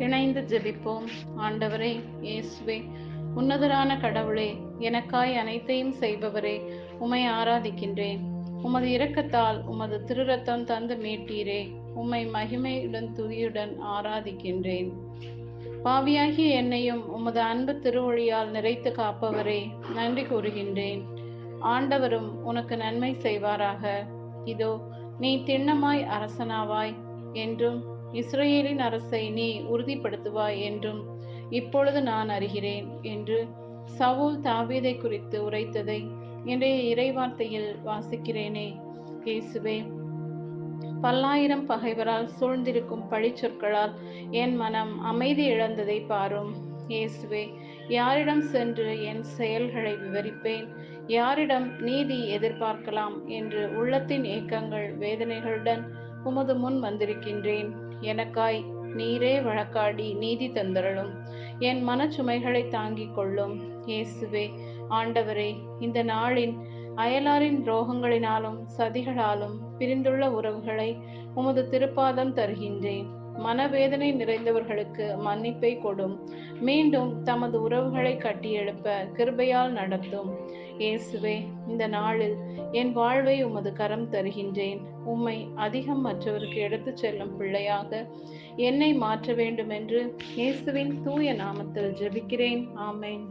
இணைந்து ஜெபிப்போம். ஆண்டவரே, இயேசுவே, உன்னதரான கடவுளே, எனக்காய் அனைத்தையும் செய்பவரே, உம்மை ஆராதிக்கின்றேன். உமது இரக்கத்தால் உமது திருரத்தம் தந்து மீட்டீரே, உம்மை மகிமையுடன் துதியுடன் ஆராதிக்கின்றேன். பாவியாகிய என்னையும் உமது அன்பு திருவழியால் நிறைத்து காப்பவரே, நன்றி கூறுகின்றேன். ஆண்டவரும் உனக்கு நன்மை செய்வாராக. இதோ நீ திண்ணமாய் அரசனாவாய் என்றும் இஸ்ரவேலின் அரசை நீ உறுதிப்படுத்துவாய் என்றும் இப்பொழுது நான் அறிகிறேன் என்று சவுல் தாவீதை குறித்து உரைத்ததை இன்றைய இறைவார்த்தையில் வாசிக்கிறேனே. இயேசுவே, பல்லாயிரம் பகைவரால் சூழ்ந்திருக்கும் பழிச்சொற்களால் என் மனம் அமைதி இழந்ததை பாரும். இயேசுவே, யாரிடம் சென்று என் செயல்களை விவரிப்பேன்? யாரிடம் நீதி எதிர்பார்க்கலாம் என்று உள்ளத்தின் ஏக்கங்கள் வேதனைகளுடன் உமது முன் வந்திருக்கின்றேன். எனக்காய் நீரே வழக்காடி நீதி தந்தருளும். என் மனச்சுமைகளை தாங்கிக் கொள்ளும். இயேசுவே, ஆண்டவரே, இந்த நாளின் அயலாரின் துரோகங்களினாலும் சதிகளாலும் பிரிந்துள்ள உறவுகளை உமது திருப்பாதம் தருகின்றேன். மனவேதனை நிறைந்தவர்களுக்கு மன்னிப்பை கொடும். மீண்டும் தமது உறவுகளை கட்டியெழுப்ப கிருபையால் நடத்தும். இயேசுவே, இந்த நாளில் என் வாழ்வை உமது கரம் தருகின்றேன். உம்மை அதிகம் மற்றவருக்கு எடுத்துச் செல்லும் பிள்ளையாக என்னை மாற்ற வேண்டும் என்று இயேசுவின் தூய நாமத்தில் ஜெபிக்கிறேன். ஆமென்.